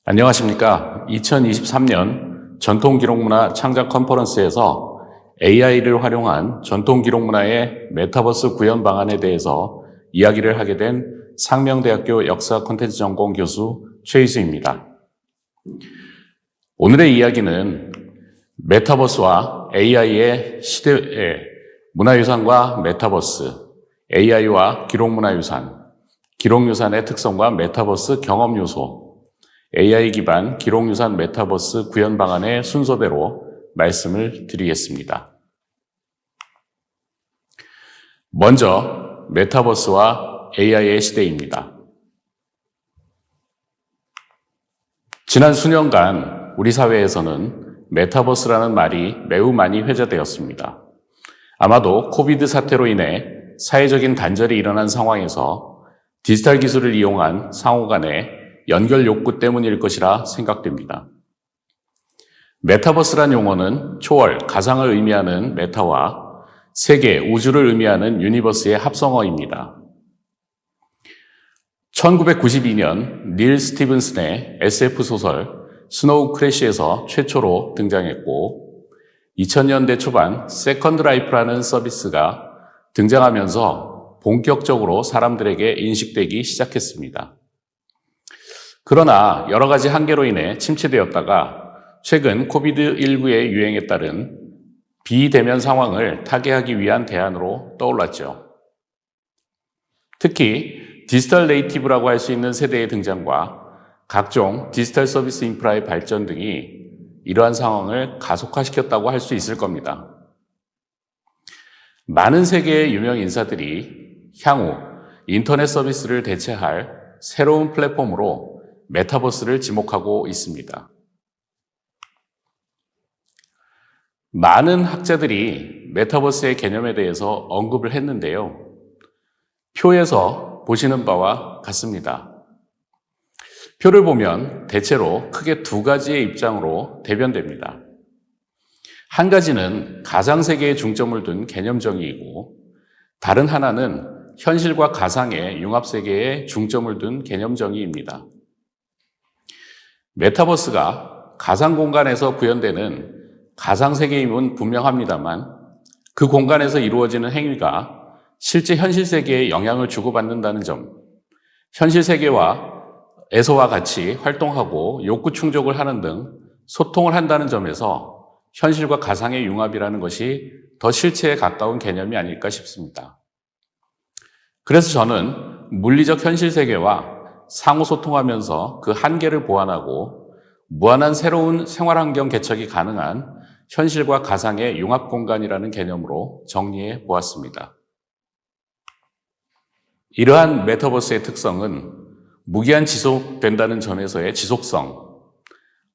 안녕하십니까. 2023년 전통기록문화 창작 컨퍼런스에서 AI를 활용한 전통기록문화의 메타버스 구현 방안에 대해서 이야기를 하게 된 상명대학교 역사 콘텐츠 전공 교수 최희수입니다. 오늘의 이야기는 메타버스와 AI의 시대의 문화유산과 메타버스, AI와 기록문화유산, 기록유산의 특성과 메타버스 경험요소, AI 기반 기록유산 메타버스 구현 방안의 순서대로 말씀을 드리겠습니다. 먼저 메타버스와 AI의 시대입니다. 지난 수년간 우리 사회에서는 메타버스라는 말이 매우 많이 회자되었습니다. 아마도 코비드 사태로 인해 사회적인 단절이 일어난 상황에서 디지털 기술을 이용한 상호 간의 연결 욕구 때문일 것이라 생각됩니다. 메타버스란 용어는 초월, 가상을 의미하는 메타와 세계, 우주를 의미하는 유니버스의 합성어입니다. 1992년 닐 스티븐슨의 SF 소설 스노우 크래시에서 최초로 등장했고 2000년대 초반 세컨드 라이프라는 서비스가 등장하면서 본격적으로 사람들에게 인식되기 시작했습니다. 그러나 여러 가지 한계로 인해 침체되었다가 최근 코비드19의 유행에 따른 비대면 상황을 타개하기 위한 대안으로 떠올랐죠. 특히 디지털 네이티브라고 할 수 있는 세대의 등장과 각종 디지털 서비스 인프라의 발전 등이 이러한 상황을 가속화시켰다고 할 수 있을 겁니다. 많은 세계의 유명 인사들이 향후 인터넷 서비스를 대체할 새로운 플랫폼으로 메타버스를 지목하고 있습니다. 많은 학자들이 메타버스의 개념에 대해서 언급을 했는데요. 표에서 보시는 바와 같습니다. 표를 보면 대체로 크게 두 가지의 입장으로 대변됩니다. 한 가지는 가상세계에 중점을 둔 개념 정의이고 다른 하나는 현실과 가상의 융합세계에 중점을 둔 개념 정의입니다. 메타버스가 가상공간에서 구현되는 가상세계임은 분명합니다만 그 공간에서 이루어지는 행위가 실제 현실세계에 영향을 주고받는다는 점, 현실세계에서와 같이 활동하고 욕구 충족을 하는 등 소통을 한다는 점에서 현실과 가상의 융합이라는 것이 더 실체에 가까운 개념이 아닐까 싶습니다. 그래서 저는 물리적 현실세계와 상호소통하면서 그 한계를 보완하고 무한한 새로운 생활환경 개척이 가능한 현실과 가상의 융합공간이라는 개념으로 정리해 보았습니다. 이러한 메타버스의 특성은 무기한 지속된다는 점에서의 지속성,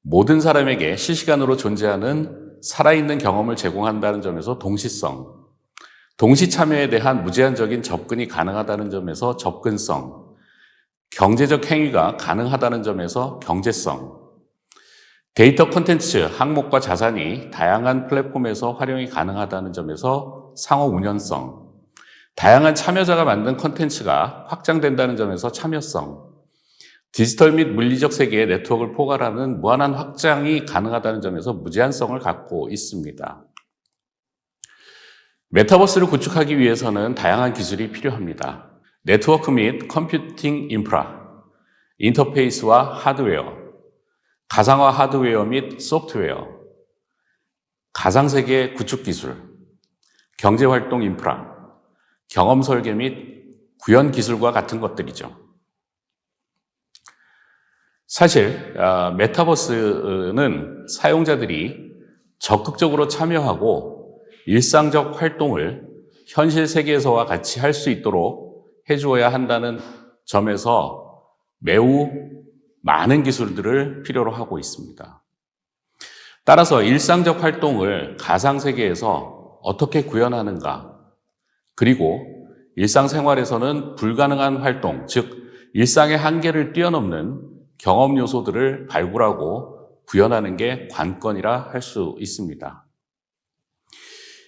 모든 사람에게 실시간으로 존재하는 살아있는 경험을 제공한다는 점에서 동시성, 동시 참여에 대한 무제한적인 접근이 가능하다는 점에서 접근성, 경제적 행위가 가능하다는 점에서 경제성, 데이터 콘텐츠, 항목과 자산이 다양한 플랫폼에서 활용이 가능하다는 점에서 상호 운연성, 다양한 참여자가 만든 콘텐츠가 확장된다는 점에서 참여성, 디지털 및 물리적 세계의 네트워크를 포괄하는 무한한 확장이 가능하다는 점에서 무제한성을 갖고 있습니다. 메타버스를 구축하기 위해서는 다양한 기술이 필요합니다. 네트워크 및 컴퓨팅 인프라, 인터페이스와 하드웨어, 가상화 하드웨어 및 소프트웨어, 가상세계 구축 기술, 경제활동 인프라, 경험 설계 및 구현 기술과 같은 것들이죠. 사실 메타버스는 사용자들이 적극적으로 참여하고 일상적 활동을 현실 세계에서와 같이 할 수 있도록 해주어야 한다는 점에서 매우 많은 기술들을 필요로 하고 있습니다. 따라서 일상적 활동을 가상세계에서 어떻게 구현하는가, 그리고 일상생활에서는 불가능한 활동, 즉 일상의 한계를 뛰어넘는 경험 요소들을 발굴하고 구현하는 게 관건이라 할 수 있습니다.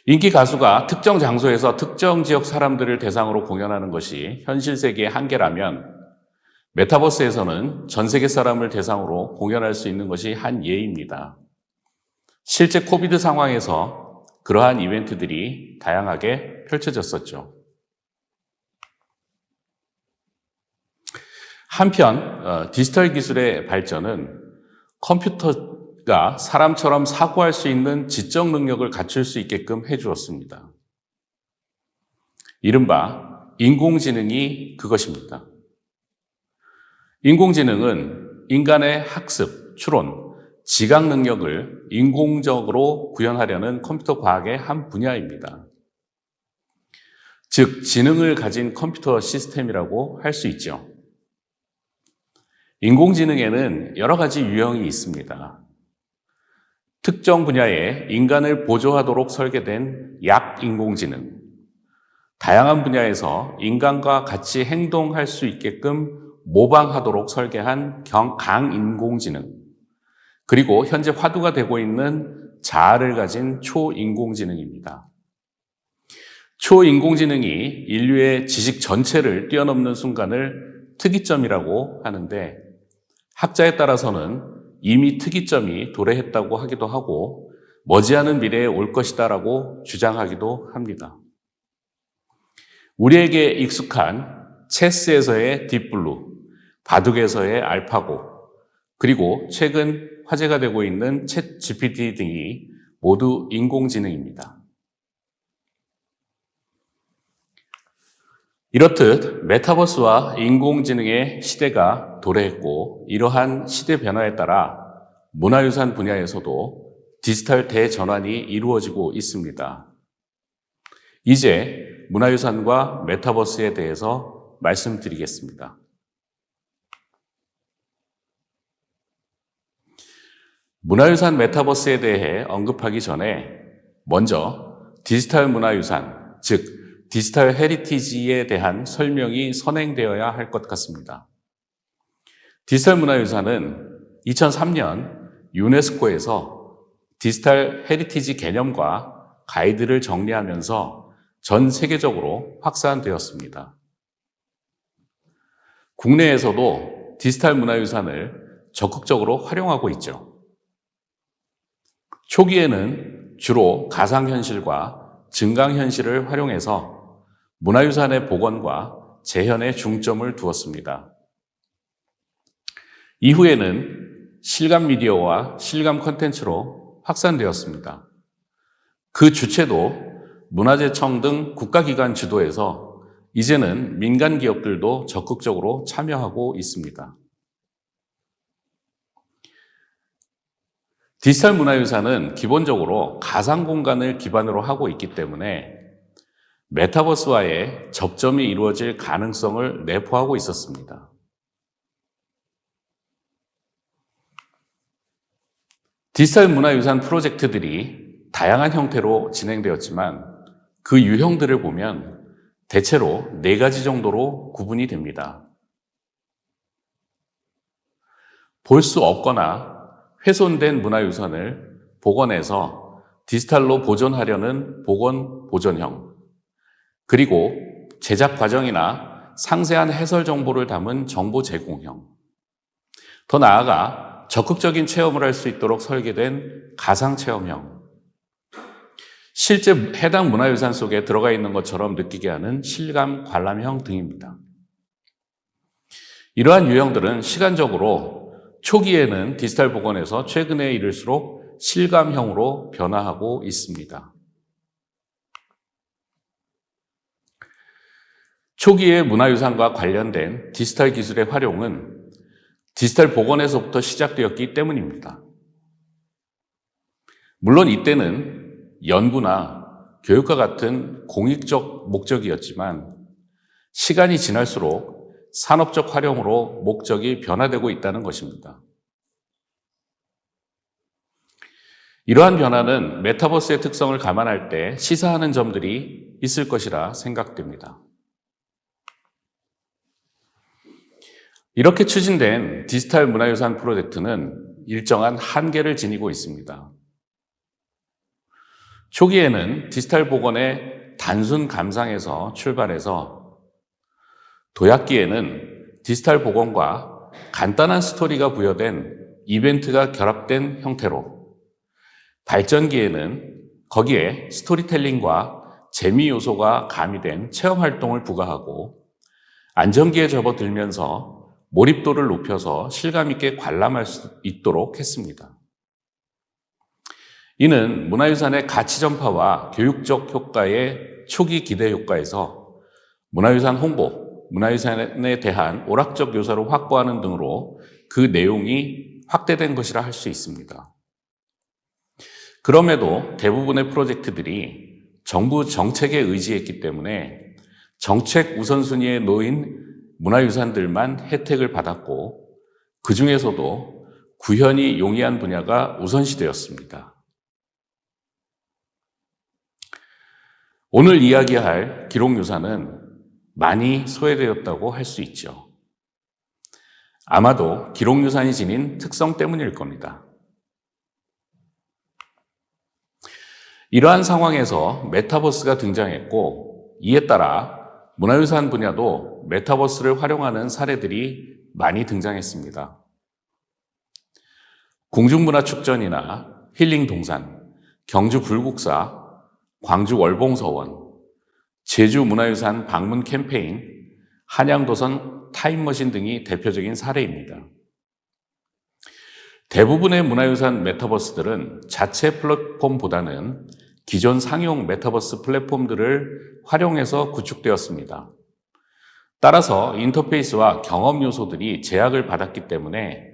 인기 가수가 특정 장소에서 특정 지역 사람들을 대상으로 공연하는 것이 현실 세계의 한계라면 메타버스에서는 전 세계 사람을 대상으로 공연할 수 있는 것이 한 예입니다. 실제 코비드 상황에서 그러한 이벤트들이 다양하게 펼쳐졌었죠. 한편 디지털 기술의 발전은 컴퓨터가 사람처럼 사고할 수 있는 지적 능력을 갖출 수 있게끔 해주었습니다. 이른바 인공지능이 그것입니다. 인공지능은 인간의 학습, 추론, 지각 능력을 인공적으로 구현하려는 컴퓨터 과학의 한 분야입니다. 즉, 지능을 가진 컴퓨터 시스템이라고 할 수 있죠. 인공지능에는 여러 가지 유형이 있습니다. 특정 분야에 인간을 보조하도록 설계된 약인공지능, 다양한 분야에서 인간과 같이 행동할 수 있게끔 모방하도록 설계한 강인공지능, 그리고 현재 화두가 되고 있는 자아를 가진 초인공지능입니다. 초인공지능이 인류의 지식 전체를 뛰어넘는 순간을 특이점이라고 하는데, 학자에 따라서는 이미 특이점이 도래했다고 하기도 하고 머지않은 미래에 올 것이다라고 주장하기도 합니다. 우리에게 익숙한 체스에서의 딥블루, 바둑에서의 알파고, 그리고 최근 화제가 되고 있는 챗 GPT 등이 모두 인공지능입니다. 이렇듯 메타버스와 인공지능의 시대가 도래했고, 이러한 시대 변화에 따라 문화유산 분야에서도 디지털 대전환이 이루어지고 있습니다. 이제 문화유산과 메타버스에 대해서 말씀드리겠습니다. 문화유산 메타버스에 대해 언급하기 전에 먼저 디지털 문화유산, 즉 디지털 헤리티지에 대한 설명이 선행되어야 할 것 같습니다. 디지털 문화유산은 2003년 유네스코에서 디지털 헤리티지 개념과 가이드를 정리하면서 전 세계적으로 확산되었습니다. 국내에서도 디지털 문화유산을 적극적으로 활용하고 있죠. 초기에는 주로 가상현실과 증강현실을 활용해서 문화유산의 복원과 재현에 중점을 두었습니다. 이후에는 실감 미디어와 실감 콘텐츠로 확산되었습니다. 그 주체도 문화재청 등 국가기관 주도에서 이제는 민간 기업들도 적극적으로 참여하고 있습니다. 디지털 문화유산은 기본적으로 가상 공간을 기반으로 하고 있기 때문에 메타버스와의 접점이 이루어질 가능성을 내포하고 있었습니다. 디지털 문화유산 프로젝트들이 다양한 형태로 진행되었지만 그 유형들을 보면 대체로 4가지 정도로 구분이 됩니다. 볼 수 없거나 훼손된 문화유산을 복원해서 디지털로 보존하려는 보존형, 그리고 제작 과정이나 상세한 해설 정보를 담은 정보 제공형, 더 나아가 적극적인 체험을 할 수 있도록 설계된 가상체험형, 실제 해당 문화유산 속에 들어가 있는 것처럼 느끼게 하는 실감 관람형 등입니다. 이러한 유형들은 시간적으로 초기에는 디지털 복원에서 최근에 이를수록 실감형으로 변화하고 있습니다. 초기의 문화유산과 관련된 디지털 기술의 활용은 디지털 복원에서부터 시작되었기 때문입니다. 물론 이때는 연구나 교육과 같은 공익적 목적이었지만 시간이 지날수록 산업적 활용으로 목적이 변화되고 있다는 것입니다. 이러한 변화는 메타버스의 특성을 감안할 때 시사하는 점들이 있을 것이라 생각됩니다. 이렇게 추진된 디지털 문화유산 프로젝트는 일정한 한계를 지니고 있습니다. 초기에는 디지털 복원의 단순 감상에서 출발해서 도약기에는 디지털 복원과 간단한 스토리가 부여된 이벤트가 결합된 형태로, 발전기에는 거기에 스토리텔링과 재미 요소가 가미된 체험 활동을 부과하고, 안정기에 접어들면서 몰입도를 높여서 실감 있게 관람할 수 있도록 했습니다. 이는 문화유산의 가치 전파와 교육적 효과의 초기 기대 효과에서 문화유산 홍보, 문화유산에 대한 오락적 요소를 확보하는 등으로 그 내용이 확대된 것이라 할 수 있습니다. 그럼에도 대부분의 프로젝트들이 정부 정책에 의지했기 때문에 정책 우선순위에 놓인 문화유산들만 혜택을 받았고, 그 중에서도 구현이 용이한 분야가 우선시되었습니다. 오늘 이야기할 기록유산은 많이 소외되었다고 할 수 있죠. 아마도 기록유산이 지닌 특성 때문일 겁니다. 이러한 상황에서 메타버스가 등장했고, 이에 따라 문화유산 분야도 메타버스를 활용하는 사례들이 많이 등장했습니다. 궁중문화축전이나 힐링동산, 경주 불국사, 광주 월봉서원, 제주 문화유산 방문 캠페인, 한양도선 타임머신 등이 대표적인 사례입니다. 대부분의 문화유산 메타버스들은 자체 플랫폼보다는 기존 상용 메타버스 플랫폼들을 활용해서 구축되었습니다. 따라서 인터페이스와 경험 요소들이 제약을 받았기 때문에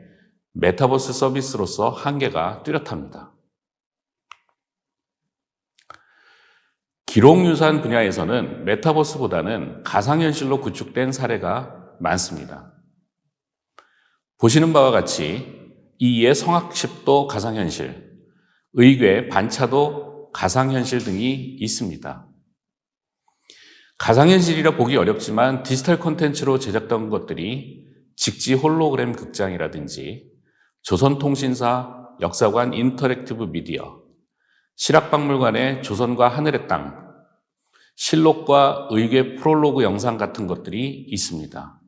메타버스 서비스로서 한계가 뚜렷합니다. 기록유산 분야에서는 메타버스보다는 가상현실로 구축된 사례가 많습니다. 보시는 바와 같이 이에 성악십도 가상현실, 의궤, 반차도 가상현실 등이 있습니다. 가상현실이라 보기 어렵지만 디지털 콘텐츠로 제작된 것들이 직지 홀로그램 극장이라든지 조선통신사 역사관 인터랙티브 미디어, 실학박물관의 조선과 하늘의 땅, 실록과 의궤 프롤로그 영상 같은 것들이 있습니다.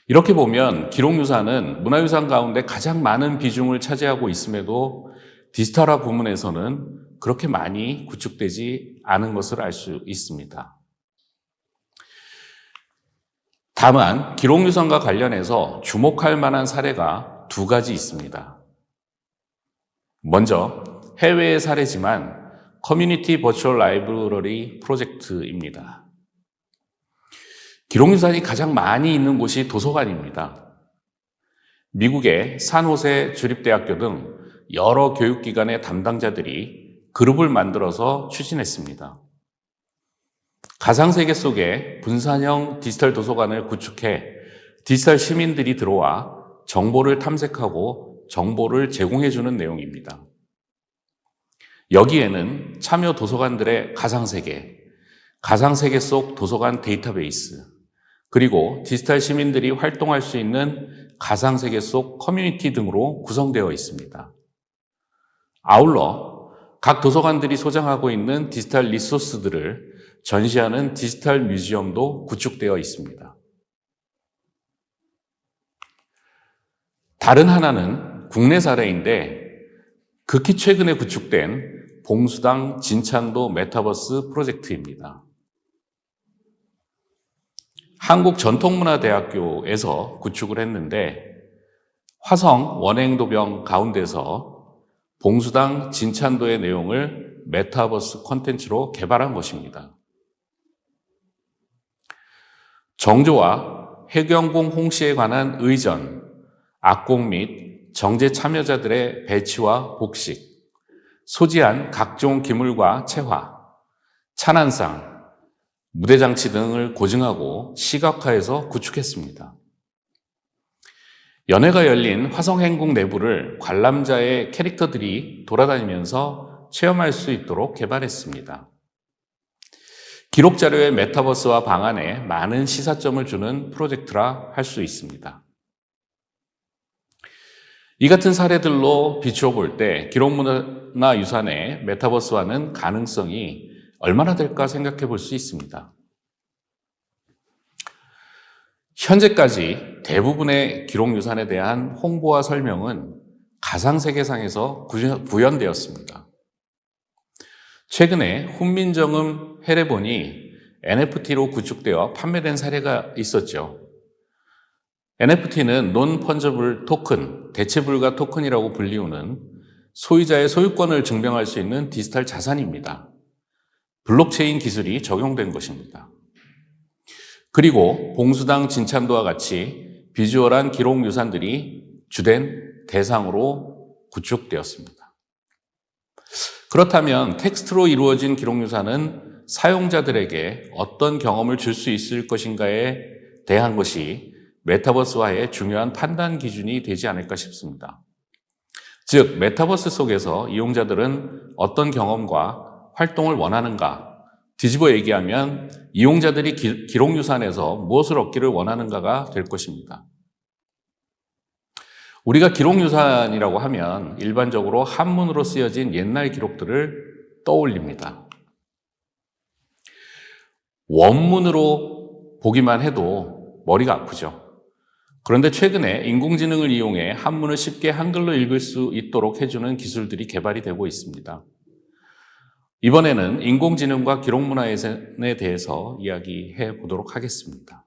이렇게 보면 기록유산은 문화유산 가운데 가장 많은 비중을 차지하고 있음에도 디지털화 부문에서는 그렇게 많이 구축되지 않은 것을 알 수 있습니다. 다만 기록유산과 관련해서 주목할 만한 사례가 두 가지 있습니다. 먼저 해외의 사례지만 커뮤니티 버추얼 라이브러리 프로젝트입니다. 기록유산이 가장 많이 있는 곳이 도서관입니다. 미국의 산호세 주립대학교 등 여러 교육기관의 담당자들이 그룹을 만들어서 추진했습니다. 가상세계 속에 분산형 디지털 도서관을 구축해 디지털 시민들이 들어와 정보를 탐색하고 정보를 제공해주는 내용입니다. 여기에는 참여 도서관들의 가상세계, 가상세계 속 도서관 데이터베이스, 그리고 디지털 시민들이 활동할 수 있는 가상세계 속 커뮤니티 등으로 구성되어 있습니다. 아울러 각 도서관들이 소장하고 있는 디지털 리소스들을 전시하는 디지털 뮤지엄도 구축되어 있습니다. 다른 하나는 국내 사례인데 극히 최근에 구축된 봉수당 진찬도 메타버스 프로젝트입니다. 한국전통문화대학교에서 구축을 했는데 화성 원행도병 가운데서 봉수당 진찬도의 내용을 메타버스 콘텐츠로 개발한 것입니다. 정조와 해경궁 홍씨에 관한 의전, 악공 및 정제 참여자들의 배치와 복식, 소지한 각종 기물과 체화, 찬안상, 무대장치 등을 고증하고 시각화해서 구축했습니다. 연회가 열린 화성행궁 내부를 관람자의 캐릭터들이 돌아다니면서 체험할 수 있도록 개발했습니다. 기록자료의 메타버스와 방안에 많은 시사점을 주는 프로젝트라 할 수 있습니다. 이 같은 사례들로 비추어 볼 때 기록문화 유산의 메타버스화는 가능성이 얼마나 될까 생각해 볼 수 있습니다. 현재까지 대부분의 기록유산에 대한 홍보와 설명은 가상세계상에서 구현되었습니다. 최근에 훈민정음 해례본이 NFT로 구축되어 판매된 사례가 있었죠. NFT는 Non-Fungible Token, 대체불가 토큰이라고 불리우는 소유자의 소유권을 증명할 수 있는 디지털 자산입니다. 블록체인 기술이 적용된 것입니다. 그리고 봉수당 진찬도와 같이 비주얼한 기록 유산들이 주된 대상으로 구축되었습니다. 그렇다면 텍스트로 이루어진 기록 유산은 사용자들에게 어떤 경험을 줄 수 있을 것인가에 대한 것이 메타버스화의 중요한 판단 기준이 되지 않을까 싶습니다. 즉, 메타버스 속에서 이용자들은 어떤 경험과 활동을 원하는가, 뒤집어 얘기하면 이용자들이 기록유산에서 무엇을 얻기를 원하는가가 될 것입니다. 우리가 기록유산이라고 하면 일반적으로 한문으로 쓰여진 옛날 기록들을 떠올립니다. 원문으로 보기만 해도 머리가 아프죠. 그런데 최근에 인공지능을 이용해 한문을 쉽게 한글로 읽을 수 있도록 해주는 기술들이 개발이 되고 있습니다. 이번에는 인공지능과 기록문화에 대해서 이야기해 보도록 하겠습니다.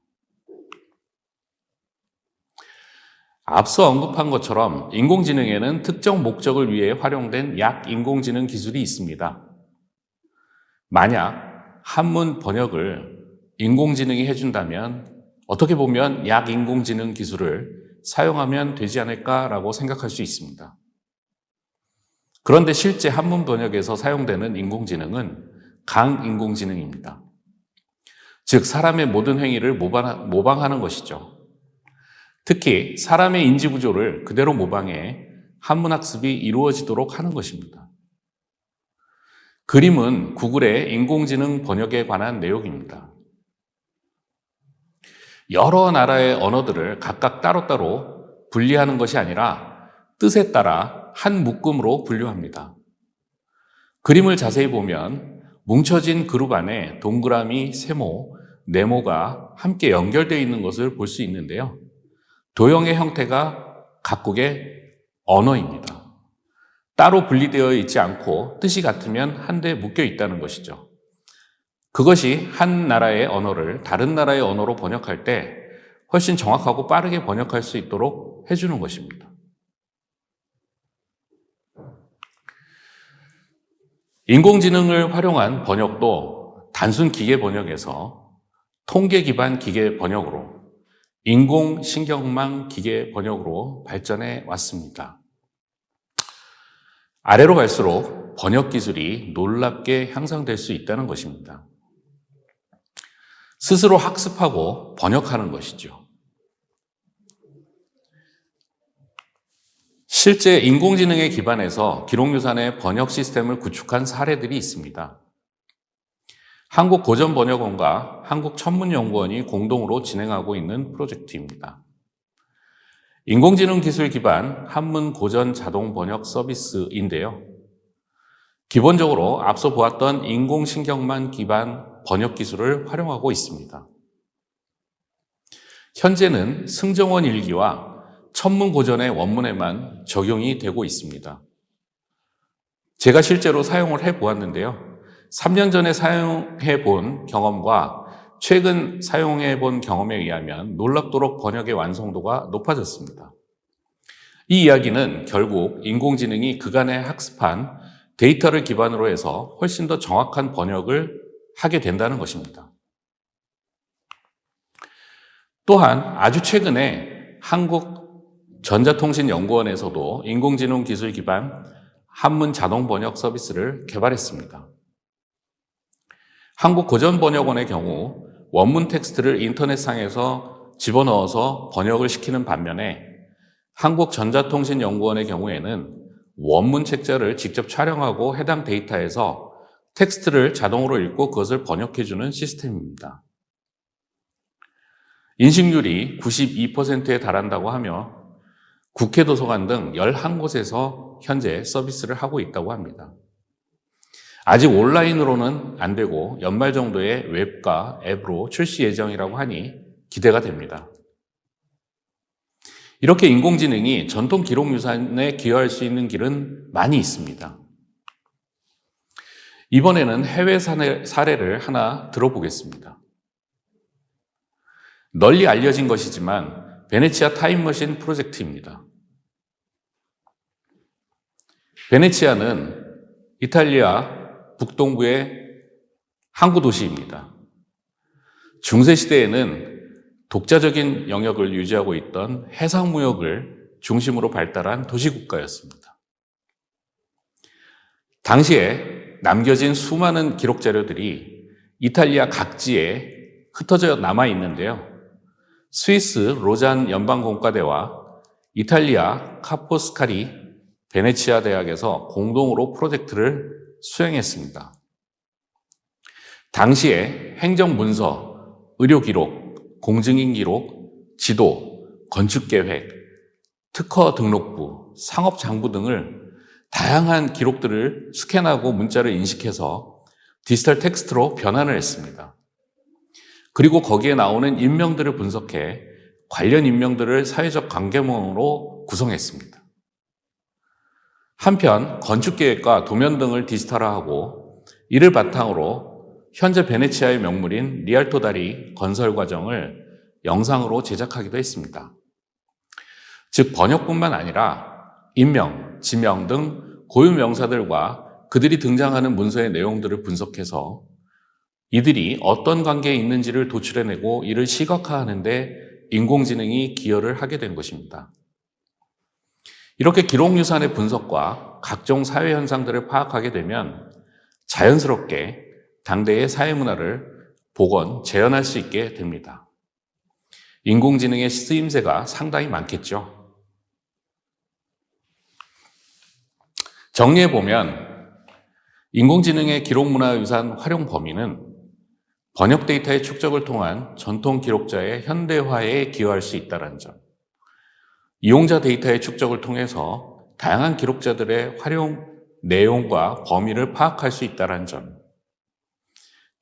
앞서 언급한 것처럼 인공지능에는 특정 목적을 위해 활용된 약인공지능 기술이 있습니다. 만약 한문 번역을 인공지능이 해준다면 어떻게 보면 약인공지능 기술을 사용하면 되지 않을까라고 생각할 수 있습니다. 그런데 실제 한문 번역에서 사용되는 인공지능은 강인공지능입니다. 즉, 사람의 모든 행위를 모방하는 것이죠. 특히 사람의 인지구조를 그대로 모방해 한문학습이 이루어지도록 하는 것입니다. 그림은 구글의 인공지능 번역에 관한 내용입니다. 여러 나라의 언어들을 각각 따로따로 분리하는 것이 아니라 뜻에 따라 한 묶음으로 분류합니다. 그림을 자세히 보면 뭉쳐진 그룹 안에 동그라미, 세모, 네모가 함께 연결되어 있는 것을 볼 수 있는데요. 도형의 형태가 각국의 언어입니다. 따로 분리되어 있지 않고 뜻이 같으면 한데 묶여 있다는 것이죠. 그것이 한 나라의 언어를 다른 나라의 언어로 번역할 때 훨씬 정확하고 빠르게 번역할 수 있도록 해주는 것입니다. 인공지능을 활용한 번역도 단순 기계 번역에서 통계 기반 기계 번역으로 인공신경망 기계 번역으로 발전해 왔습니다. 아래로 갈수록 번역 기술이 놀랍게 향상될 수 있다는 것입니다. 스스로 학습하고 번역하는 것이죠. 실제 인공지능에 기반해서 기록유산의 번역 시스템을 구축한 사례들이 있습니다. 한국고전번역원과 한국천문연구원이 공동으로 진행하고 있는 프로젝트입니다. 인공지능 기술 기반 한문 고전 자동 번역 서비스인데요. 기본적으로 앞서 보았던 인공신경망 기반 번역 기술을 활용하고 있습니다. 현재는 승정원 일기와 천문고전의 원문에만 적용이 되고 있습니다. 제가 실제로 사용을 해보았는데요. 3년 전에 사용해본 경험과 최근 사용해본 경험에 의하면 놀랍도록 번역의 완성도가 높아졌습니다. 이 이야기는 결국 인공지능이 그간에 학습한 데이터를 기반으로 해서 훨씬 더 정확한 번역을 하게 된다는 것입니다. 또한 아주 최근에 한국전자통신연구원에서도 인공지능 기술 기반 한문 자동 번역 서비스를 개발했습니다. 한국고전번역원의 경우 원문 텍스트를 인터넷상에서 집어넣어서 번역을 시키는 반면에 한국전자통신연구원의 경우에는 원문 책자를 직접 촬영하고 해당 데이터에서 텍스트를 자동으로 읽고 그것을 번역해주는 시스템입니다. 인식률이 92%에 달한다고 하며 국회 도서관 등 11곳에서 현재 서비스를 하고 있다고 합니다. 아직 온라인으로는 안 되고 연말 정도에 웹과 앱으로 출시 예정이라고 하니 기대가 됩니다. 이렇게 인공지능이 전통 기록유산에 기여할 수 있는 길은 많이 있습니다. 이번에는 해외 사례를 하나 들어보겠습니다. 널리 알려진 것이지만 베네치아 타임머신 프로젝트입니다. 베네치아는 이탈리아 북동부의 항구 도시입니다. 중세시대에는 독자적인 영역을 유지하고 있던 해상무역을 중심으로 발달한 도시국가였습니다. 당시에 남겨진 수많은 기록 자료들이 이탈리아 각지에 흩어져 남아 있는데요. 스위스 로잔 연방공과대와 이탈리아 카포스카리 베네치아 대학에서 공동으로 프로젝트를 수행했습니다. 당시에 행정문서, 의료기록, 공증인기록, 지도, 건축계획, 특허 등록부, 상업장부 등을 다양한 기록들을 스캔하고 문자를 인식해서 디지털 텍스트로 변환을 했습니다. 그리고 거기에 나오는 인명들을 분석해 관련 인명들을 사회적 관계망으로 구성했습니다. 한편 건축계획과 도면 등을 디지털화하고 이를 바탕으로 현재 베네치아의 명물인 리알토 다리 건설 과정을 영상으로 제작하기도 했습니다. 즉 번역뿐만 아니라 인명, 지명 등 고유 명사들과 그들이 등장하는 문서의 내용들을 분석해서 이들이 어떤 관계에 있는지를 도출해내고 이를 시각화하는 데 인공지능이 기여를 하게 된 것입니다. 이렇게 기록유산의 분석과 각종 사회 현상들을 파악하게 되면 자연스럽게 당대의 사회문화를 복원, 재현할 수 있게 됩니다. 인공지능의 쓰임새가 상당히 많겠죠. 정리해보면 인공지능의 기록문화유산 활용 범위는 번역 데이터의 축적을 통한 전통 기록자의 현대화에 기여할 수 있다는 점, 이용자 데이터의 축적을 통해서 다양한 기록자들의 활용 내용과 범위를 파악할 수 있다는 점,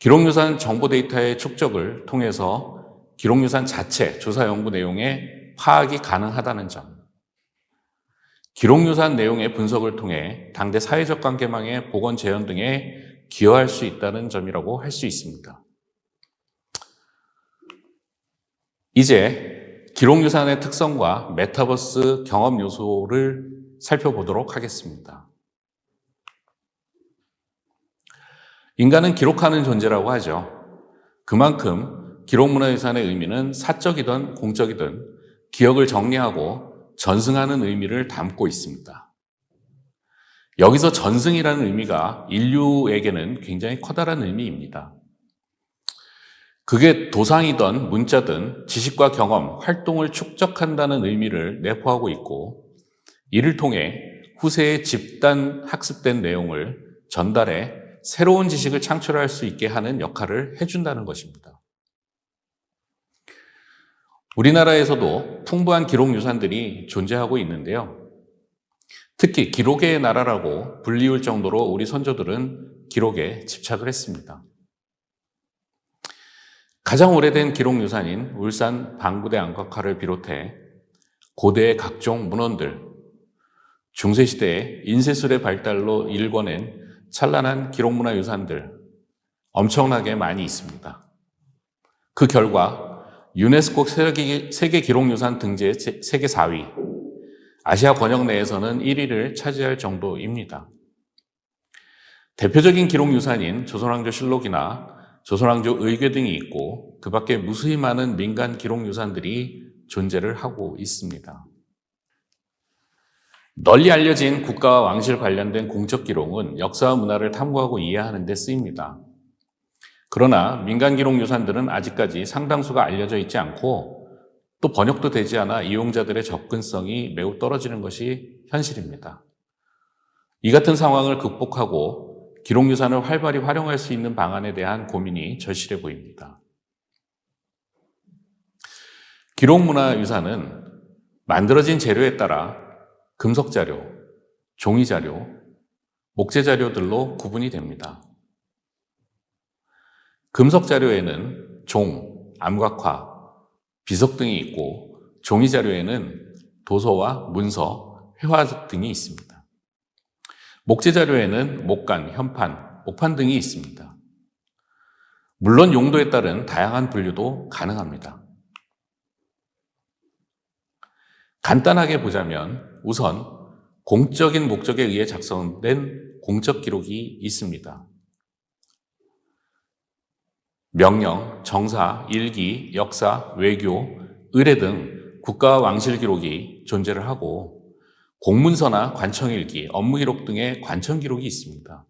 기록유산 정보 데이터의 축적을 통해서 기록유산 자체 조사 연구 내용의 파악이 가능하다는 점, 기록유산 내용의 분석을 통해 당대 사회적 관계망의 복원 재현 등에 기여할 수 있다는 점이라고 할 수 있습니다. 이제 기록유산의 특성과 메타버스 경험 요소를 살펴보도록 하겠습니다. 인간은 기록하는 존재라고 하죠. 그만큼 기록문화유산의 의미는 사적이든 공적이든 기억을 정리하고 전승하는 의미를 담고 있습니다. 여기서 전승이라는 의미가 인류에게는 굉장히 커다란 의미입니다. 그게 도상이든 문자든 지식과 경험, 활동을 축적한다는 의미를 내포하고 있고 이를 통해 후세에 집단 학습된 내용을 전달해 새로운 지식을 창출할 수 있게 하는 역할을 해준다는 것입니다. 우리나라에서도 풍부한 기록유산들이 존재하고 있는데요. 특히 기록의 나라라고 불리울 정도로 우리 선조들은 기록에 집착을 했습니다. 가장 오래된 기록유산인 울산 방구대 안각화를 비롯해 고대의 각종 문헌들, 중세시대의 인쇄술의 발달로 일궈낸 찬란한 기록문화유산들 엄청나게 많이 있습니다. 그 결과 유네스코 세계 기록유산 등재 세계 4위, 아시아 권역 내에서는 1위를 차지할 정도입니다. 대표적인 기록유산인 조선왕조 실록이나 조선왕조 의궤 등이 있고 그 밖에 무수히 많은 민간 기록유산들이 존재를 하고 있습니다. 널리 알려진 국가와 왕실 관련된 공적 기록은 역사와 문화를 탐구하고 이해하는 데 쓰입니다. 그러나 민간 기록유산들은 아직까지 상당수가 알려져 있지 않고 또 번역도 되지 않아 이용자들의 접근성이 매우 떨어지는 것이 현실입니다. 이 같은 상황을 극복하고 기록유산을 활발히 활용할 수 있는 방안에 대한 고민이 절실해 보입니다. 기록문화유산은 만들어진 재료에 따라 금속 자료, 종이 자료, 목재 자료들로 구분이 됩니다. 금속 자료에는 종, 암각화, 비석 등이 있고 종이 자료에는 도서와 문서, 회화 등이 있습니다. 목재 자료에는 목간, 현판, 옥판 등이 있습니다. 물론 용도에 따른 다양한 분류도 가능합니다. 간단하게 보자면 우선 공적인 목적에 의해 작성된 공적 기록이 있습니다. 명령, 정사, 일기, 역사, 외교, 의례 등 국가와 왕실 기록이 존재를 하고 공문서나 관청일기, 업무기록 등의 관청기록이 있습니다.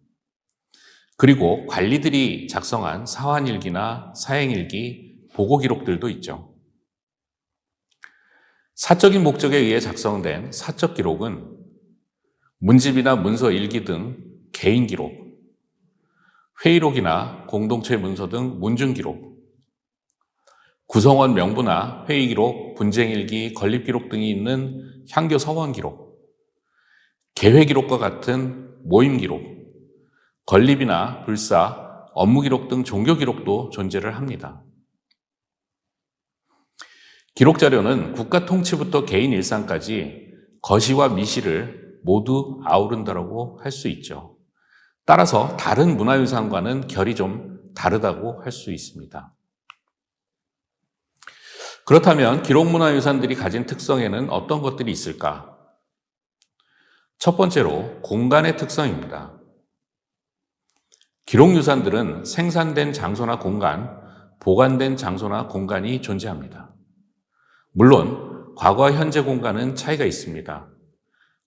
그리고 관리들이 작성한 사환일기나 사행일기, 보고기록들도 있죠. 사적인 목적에 의해 작성된 사적 기록은 문집이나 문서 일기 등 개인 기록, 회의록이나 공동체 문서 등 문중 기록, 구성원 명부나 회의 기록, 분쟁일기, 건립 기록 등이 있는 향교 서원 기록, 계획 기록과 같은 모임 기록, 건립이나 불사, 업무 기록 등 종교 기록도 존재를 합니다. 기록 자료는 국가 통치부터 개인 일상까지 거시와 미시를 모두 아우른다고 할 수 있죠. 따라서 다른 문화유산과는 결이 좀 다르다고 할 수 있습니다. 그렇다면 기록문화유산들이 가진 특성에는 어떤 것들이 있을까? 첫 번째로 공간의 특성입니다. 기록유산들은 생산된 장소나 공간, 보관된 장소나 공간이 존재합니다. 물론 과거와 현재 공간은 차이가 있습니다.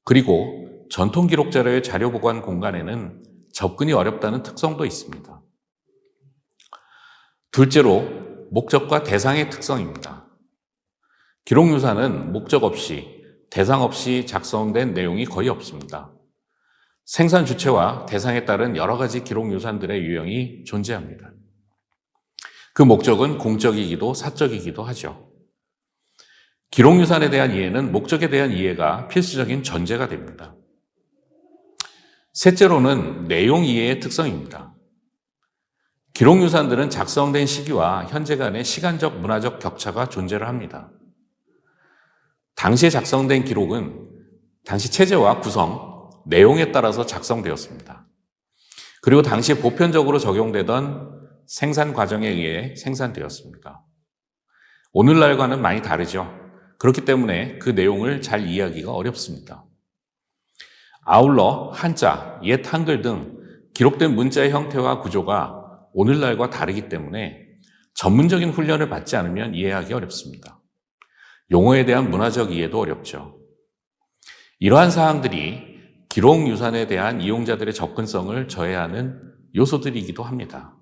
그리고 전통 기록 자료의 자료 보관 공간에는 접근이 어렵다는 특성도 있습니다. 둘째로 목적과 대상의 특성입니다. 기록유산은 목적 없이, 대상 없이 작성된 내용이 거의 없습니다. 생산 주체와 대상에 따른 여러 가지 기록유산들의 유형이 존재합니다. 그 목적은 공적이기도 사적이기도 하죠. 기록유산에 대한 이해는 목적에 대한 이해가 필수적인 전제가 됩니다. 셋째로는 내용 이해의 특성입니다. 기록유산들은 작성된 시기와 현재 간의 시간적, 문화적 격차가 존재를 합니다. 당시에 작성된 기록은 당시 체제와 구성, 내용에 따라서 작성되었습니다. 그리고 당시에 보편적으로 적용되던 생산 과정에 의해 생산되었습니다. 오늘날과는 많이 다르죠. 그렇기 때문에 그 내용을 잘 이해하기가 어렵습니다. 아울러 한자, 옛 한글 등 기록된 문자의 형태와 구조가 오늘날과 다르기 때문에 전문적인 훈련을 받지 않으면 이해하기 어렵습니다. 용어에 대한 문화적 이해도 어렵죠. 이러한 사항들이 기록유산에 대한 이용자들의 접근성을 저해하는 요소들이기도 합니다.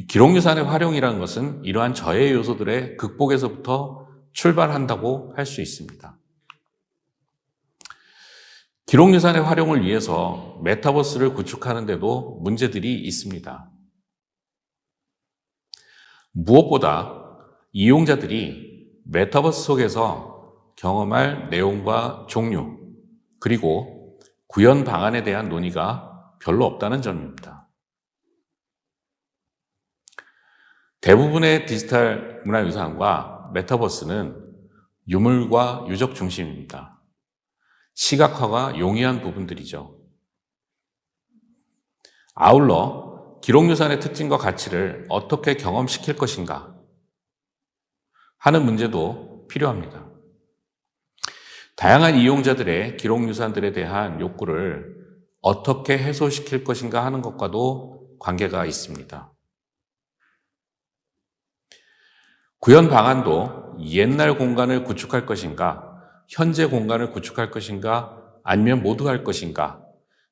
기록유산의 활용이라는 것은 이러한 저해 요소들의 극복에서부터 출발한다고 할 수 있습니다. 기록유산의 활용을 위해서 메타버스를 구축하는 데도 문제들이 있습니다. 무엇보다 이용자들이 메타버스 속에서 경험할 내용과 종류, 그리고 구현 방안에 대한 논의가 별로 없다는 점입니다. 대부분의 디지털 문화유산과 메타버스는 유물과 유적 중심입니다. 시각화가 용이한 부분들이죠. 아울러 기록유산의 특징과 가치를 어떻게 경험시킬 것인가 하는 문제도 필요합니다. 다양한 이용자들의 기록유산들에 대한 욕구를 어떻게 해소시킬 것인가 하는 것과도 관계가 있습니다. 구현 방안도 옛날 공간을 구축할 것인가, 현재 공간을 구축할 것인가, 아니면 모두 할 것인가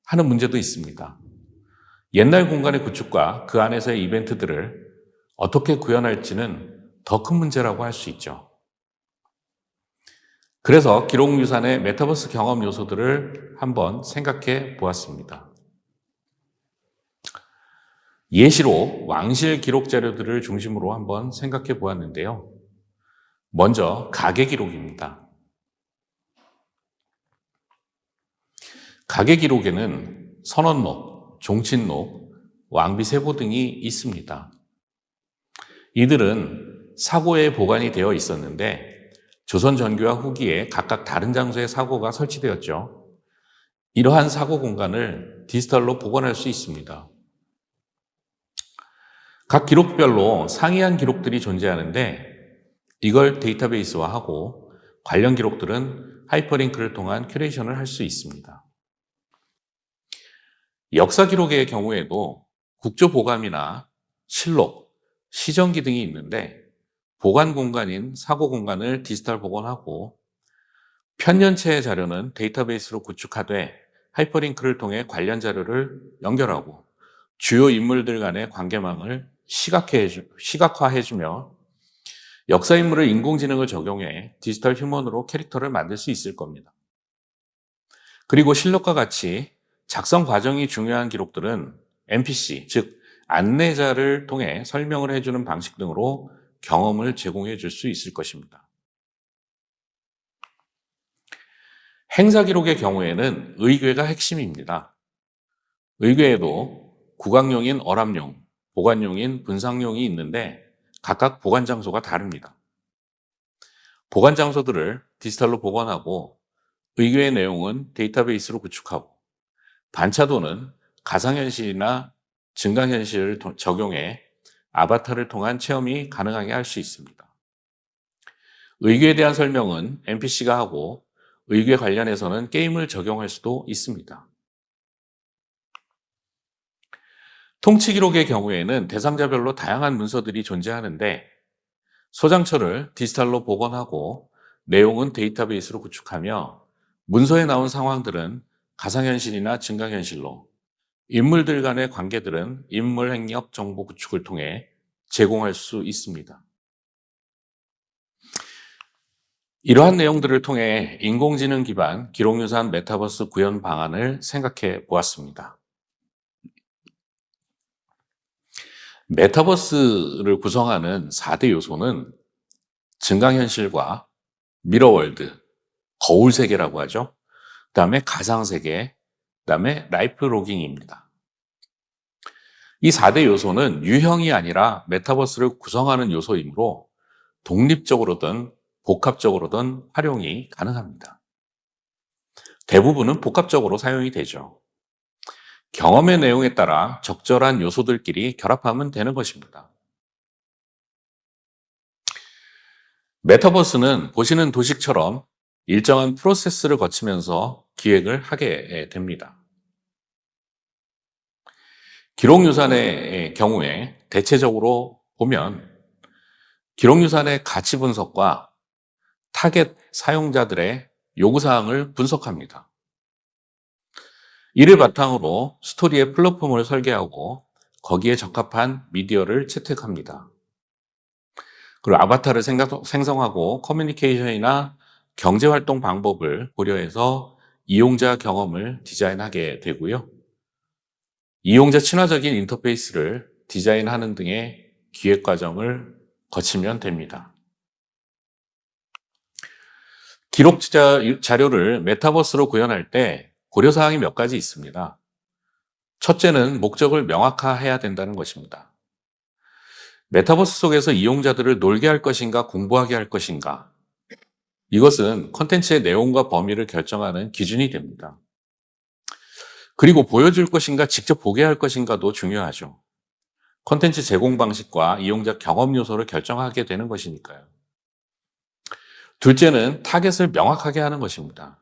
하는 문제도 있습니다. 옛날 공간의 구축과 그 안에서의 이벤트들을 어떻게 구현할지는 더 큰 문제라고 할 수 있죠. 그래서 기록유산의 메타버스 경험 요소들을 한번 생각해 보았습니다. 예시로 왕실 기록 자료들을 중심으로 한번 생각해 보았는데요. 먼저 가계 기록입니다. 가계 기록에는 선언록, 종친록, 왕비세보 등이 있습니다. 이들은 사고에 보관이 되어 있었는데 조선 전기와 후기에 각각 다른 장소에 사고가 설치되었죠. 이러한 사고 공간을 디지털로 복원할 수 있습니다. 각 기록별로 상이한 기록들이 존재하는데 이걸 데이터베이스화하고 관련 기록들은 하이퍼링크를 통한 큐레이션을 할 수 있습니다. 역사 기록의 경우에도 국조보감이나 실록, 시정기 등이 있는데 보관 공간인 사고 공간을 디지털 복원하고 편년체의 자료는 데이터베이스로 구축하되 하이퍼링크를 통해 관련 자료를 연결하고 주요 인물들 간의 관계망을 시각화해주며 역사 인물을 인공지능을 적용해 디지털 휴먼으로 캐릭터를 만들 수 있을 겁니다. 그리고 실록과 같이 작성 과정이 중요한 기록들은 NPC, 즉 안내자를 통해 설명을 해주는 방식 등으로 경험을 제공해 줄 수 있을 것입니다. 행사 기록의 경우에는 의궤가 핵심입니다. 의궤에도 구강용인 어람용, 보관용인 분상용이 있는데 각각 보관 장소가 다릅니다. 보관 장소들을 디지털로 복원하고 의궤의 내용은 데이터베이스로 구축하고 반차도는 가상현실이나 증강현실을 적용해 아바타를 통한 체험이 가능하게 할 수 있습니다. 의궤에 대한 설명은 NPC가 하고 의궤 관련해서는 게임을 적용할 수도 있습니다. 통치 기록의 경우에는 대상자별로 다양한 문서들이 존재하는데 소장처를 디지털로 복원하고 내용은 데이터베이스로 구축하며 문서에 나온 상황들은 가상현실이나 증강현실로 인물들 간의 관계들은 인물 행력 정보 구축을 통해 제공할 수 있습니다. 이러한 내용들을 통해 인공지능 기반 기록유산 메타버스 구현 방안을 생각해 보았습니다. 메타버스를 구성하는 4대 요소는 증강현실과 미러월드, 거울세계라고 하죠. 그 다음에 가상세계, 그 다음에 라이프 로깅입니다. 이 4대 요소는 유형이 아니라 메타버스를 구성하는 요소이므로 독립적으로든 복합적으로든 활용이 가능합니다. 대부분은 복합적으로 사용이 되죠. 경험의 내용에 따라 적절한 요소들끼리 결합하면 되는 것입니다. 메타버스는 보시는 도식처럼 일정한 프로세스를 거치면서 기획을 하게 됩니다. 기록유산의 경우에 대체적으로 보면 기록유산의 가치 분석과 타겟 사용자들의 요구사항을 분석합니다. 이를 바탕으로 스토리의 플랫폼을 설계하고 거기에 적합한 미디어를 채택합니다. 그리고 아바타를 생성하고 커뮤니케이션이나 경제활동 방법을 고려해서 이용자 경험을 디자인하게 되고요. 이용자 친화적인 인터페이스를 디자인하는 등의 기획 과정을 거치면 됩니다. 기록 자료를 메타버스로 구현할 때 고려사항이 몇 가지 있습니다. 첫째는 목적을 명확화해야 된다는 것입니다. 메타버스 속에서 이용자들을 놀게 할 것인가 공부하게 할 것인가, 이것은 콘텐츠의 내용과 범위를 결정하는 기준이 됩니다. 그리고 보여줄 것인가 직접 보게 할 것인가도 중요하죠. 콘텐츠 제공 방식과 이용자 경험 요소를 결정하게 되는 것이니까요. 둘째는 타겟을 명확하게 하는 것입니다.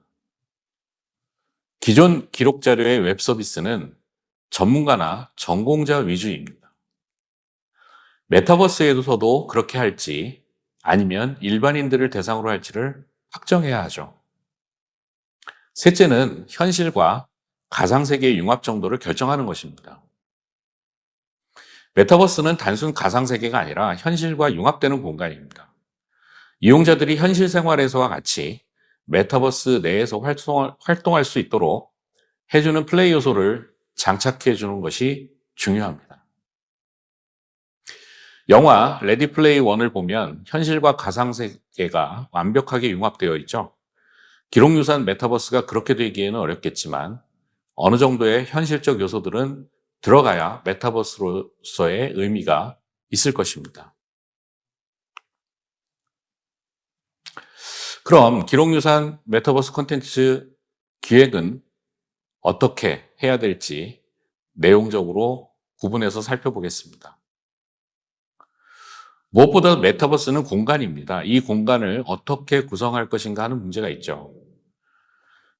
기존 기록 자료의 웹 서비스는 전문가나 전공자 위주입니다. 메타버스에서도 그렇게 할지 아니면 일반인들을 대상으로 할지를 확정해야 하죠. 셋째는 현실과 가상세계의 융합 정도를 결정하는 것입니다. 메타버스는 단순 가상세계가 아니라 현실과 융합되는 공간입니다. 이용자들이 현실 생활에서와 같이 메타버스 내에서 활동할 수 있도록 해주는 플레이 요소를 장착해 주는 것이 중요합니다. 영화 레디 플레이 원을 보면 현실과 가상세계가 완벽하게 융합되어 있죠. 기록유산 메타버스가 그렇게 되기에는 어렵겠지만 어느 정도의 현실적 요소들은 들어가야 메타버스로서의 의미가 있을 것입니다. 그럼 기록유산 메타버스 콘텐츠 기획은 어떻게 해야 될지 내용적으로 구분해서 살펴보겠습니다. 무엇보다 메타버스는 공간입니다. 이 공간을 어떻게 구성할 것인가 하는 문제가 있죠.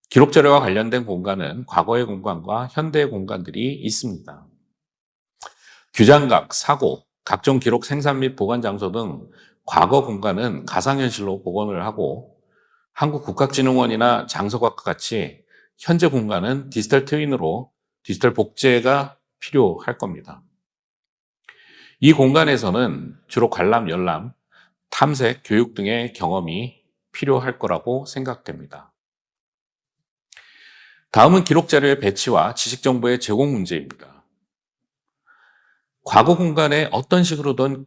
기록 자료와 관련된 공간은 과거의 공간과 현대의 공간들이 있습니다. 규장각, 사고, 각종 기록 생산 및 보관 장소 등 과거 공간은 가상현실로 복원을 하고 한국국가진흥원이나 장소각과 같이 현재 공간은 디지털 트윈으로 디지털 복제가 필요할 겁니다. 이 공간에서는 주로 관람, 열람, 탐색, 교육 등의 경험이 필요할 거라고 생각됩니다. 다음은 기록 자료의 배치와 지식 정보의 제공 문제입니다. 과거 공간에 어떤 식으로든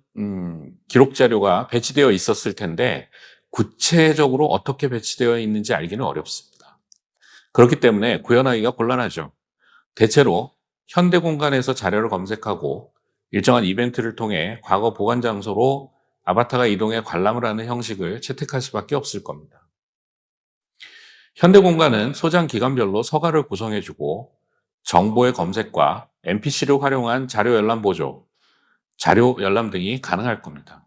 기록 자료가 배치되어 있었을 텐데 구체적으로 어떻게 배치되어 있는지 알기는 어렵습니다. 그렇기 때문에 구현하기가 곤란하죠. 대체로 현대 공간에서 자료를 검색하고 일정한 이벤트를 통해 과거 보관 장소로 아바타가 이동해 관람을 하는 형식을 채택할 수밖에 없을 겁니다. 현대 공간은 소장 기간별로 서가를 구성해주고 정보의 검색과 MPC를 활용한 자료 열람 보조, 자료 열람 등이 가능할 겁니다.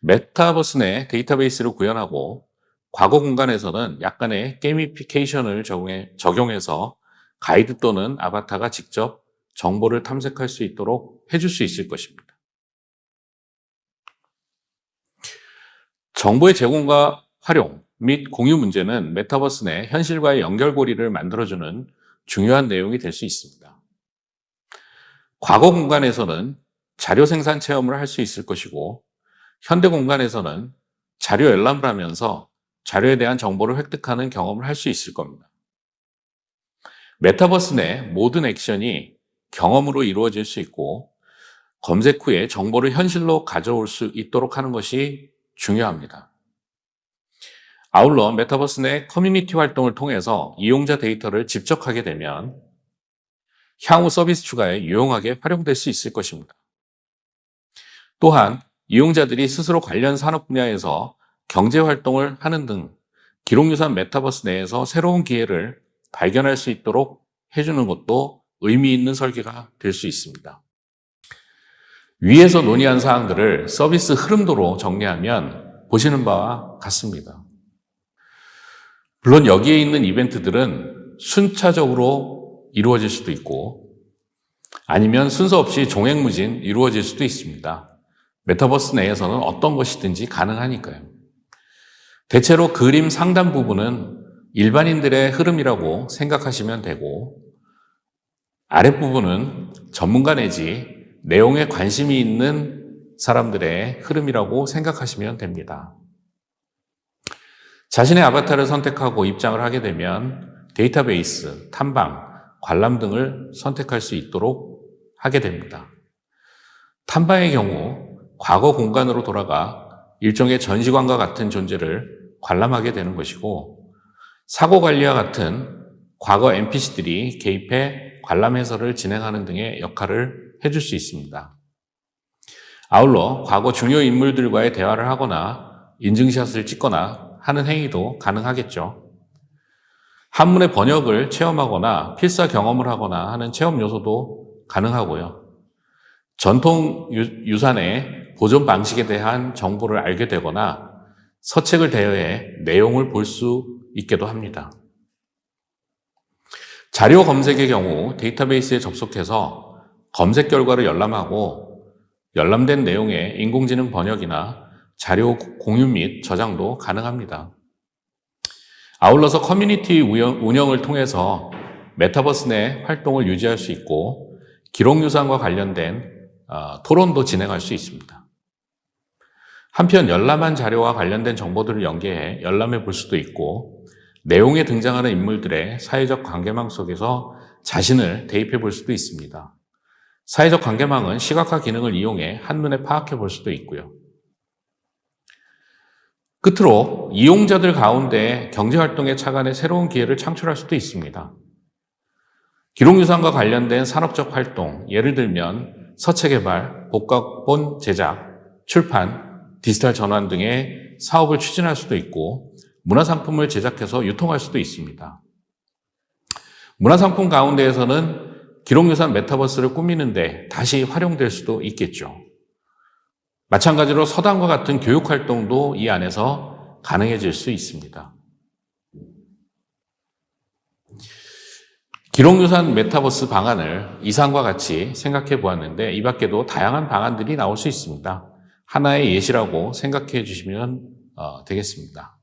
메타버스 내 데이터베이스를 구현하고 과거 공간에서는 약간의 게이미피케이션을 적용해서 가이드 또는 아바타가 직접 정보를 탐색할 수 있도록 해줄 수 있을 것입니다. 정보의 제공과 활용 및 공유 문제는 메타버스 내 현실과의 연결고리를 만들어주는 중요한 내용이 될 수 있습니다. 과거 공간에서는 자료 생산 체험을 할 수 있을 것이고 현대 공간에서는 자료 열람을 하면서 자료에 대한 정보를 획득하는 경험을 할 수 있을 겁니다. 메타버스 내 모든 액션이 경험으로 이루어질 수 있고 검색 후에 정보를 현실로 가져올 수 있도록 하는 것이 중요합니다. 아울러 메타버스 내 커뮤니티 활동을 통해서 이용자 데이터를 집적하게 되면 향후 서비스 추가에 유용하게 활용될 수 있을 것입니다. 또한 이용자들이 스스로 관련 산업 분야에서 경제 활동을 하는 등 기록유산 메타버스 내에서 새로운 기회를 발견할 수 있도록 해주는 것도 의미 있는 설계가 될 수 있습니다. 위에서 논의한 사항들을 서비스 흐름도로 정리하면 보시는 바와 같습니다. 물론 여기에 있는 이벤트들은 순차적으로 이루어질 수도 있고 아니면 순서 없이 종횡무진 이루어질 수도 있습니다. 메타버스 내에서는 어떤 것이든지 가능하니까요. 대체로 그림 상단 부분은 일반인들의 흐름이라고 생각하시면 되고 아랫부분은 전문가 내지 내용에 관심이 있는 사람들의 흐름이라고 생각하시면 됩니다. 자신의 아바타를 선택하고 입장을 하게 되면 데이터베이스, 탐방, 관람 등을 선택할 수 있도록 하게 됩니다. 탐방의 경우 과거 공간으로 돌아가 일종의 전시관과 같은 존재를 관람하게 되는 것이고 사고관리와 같은 과거 NPC들이 개입해 관람 해설을 진행하는 등의 역할을 해줄 수 있습니다. 아울러 과거 중요 인물들과의 대화를 하거나 인증샷을 찍거나 하는 행위도 가능하겠죠. 한문의 번역을 체험하거나 필사 경험을 하거나 하는 체험 요소도 가능하고요. 전통 유산의 보존 방식에 대한 정보를 알게 되거나 서책을 대여해 내용을 볼 수 있게도 합니다. 자료 검색의 경우 데이터베이스에 접속해서 검색 결과를 열람하고 열람된 내용의 인공지능 번역이나 자료 공유 및 저장도 가능합니다. 아울러서 커뮤니티 운영을 통해서 메타버스 내 활동을 유지할 수 있고 기록유산과 관련된 토론도 진행할 수 있습니다. 한편 열람한 자료와 관련된 정보들을 연계해 열람해 볼 수도 있고 내용에 등장하는 인물들의 사회적 관계망 속에서 자신을 대입해 볼 수도 있습니다. 사회적 관계망은 시각화 기능을 이용해 한눈에 파악해 볼 수도 있고요. 끝으로 이용자들 가운데 경제활동의 차관에 새로운 기회를 창출할 수도 있습니다. 기록유산과 관련된 산업적 활동, 예를 들면 서체 개발, 복각본 제작, 출판, 디지털 전환 등의 사업을 추진할 수도 있고 문화상품을 제작해서 유통할 수도 있습니다. 문화상품 가운데에서는 기록유산 메타버스를 꾸미는데 다시 활용될 수도 있겠죠. 마찬가지로 서당과 같은 교육활동도 이 안에서 가능해질 수 있습니다. 기록유산 메타버스 방안을 이상과 같이 생각해 보았는데 이 밖에도 다양한 방안들이 나올 수 있습니다. 하나의 예시라고 생각해 주시면 되겠습니다.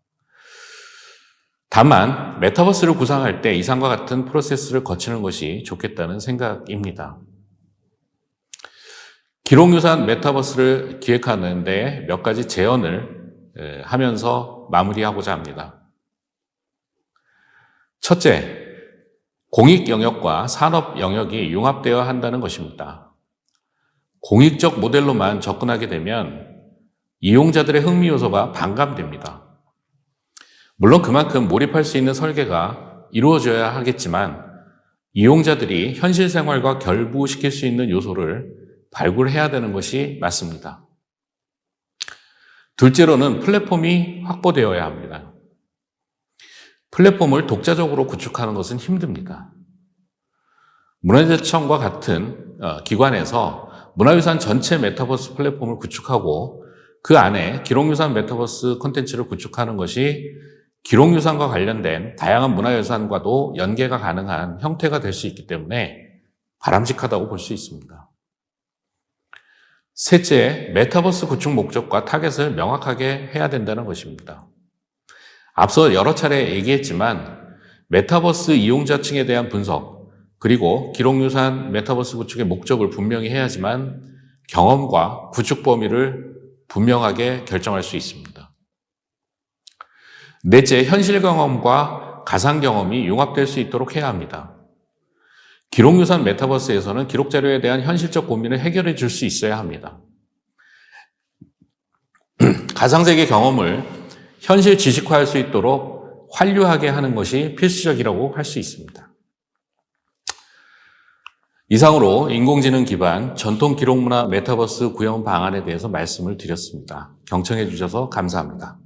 다만 메타버스를 구상할 때 이상과 같은 프로세스를 거치는 것이 좋겠다는 생각입니다. 기록유산 메타버스를 기획하는 데 몇 가지 제언을 하면서 마무리하고자 합니다. 첫째, 공익 영역과 산업 영역이 융합되어야 한다는 것입니다. 공익적 모델로만 접근하게 되면 이용자들의 흥미 요소가 반감됩니다. 물론 그만큼 몰입할 수 있는 설계가 이루어져야 하겠지만 이용자들이 현실 생활과 결부시킬 수 있는 요소를 발굴해야 되는 것이 맞습니다. 둘째로는 플랫폼이 확보되어야 합니다. 플랫폼을 독자적으로 구축하는 것은 힘듭니다. 문화재청과 같은 기관에서 문화유산 전체 메타버스 플랫폼을 구축하고 그 안에 기록유산 메타버스 콘텐츠를 구축하는 것이 기록유산과 관련된 다양한 문화유산과도 연계가 가능한 형태가 될 수 있기 때문에 바람직하다고 볼 수 있습니다. 셋째, 메타버스 구축 목적과 타겟을 명확하게 해야 된다는 것입니다. 앞서 여러 차례 얘기했지만 메타버스 이용자층에 대한 분석, 그리고 기록유산 메타버스 구축의 목적을 분명히 해야지만 경험과 구축 범위를 분명하게 결정할 수 있습니다. 넷째, 현실 경험과 가상 경험이 융합될 수 있도록 해야 합니다. 기록유산 메타버스에서는 기록 자료에 대한 현실적 고민을 해결해 줄 수 있어야 합니다. 가상세계 경험을 현실 지식화할 수 있도록 환류하게 하는 것이 필수적이라고 할 수 있습니다. 이상으로 인공지능 기반 전통 기록문화 메타버스 구현 방안에 대해서 말씀을 드렸습니다. 경청해 주셔서 감사합니다.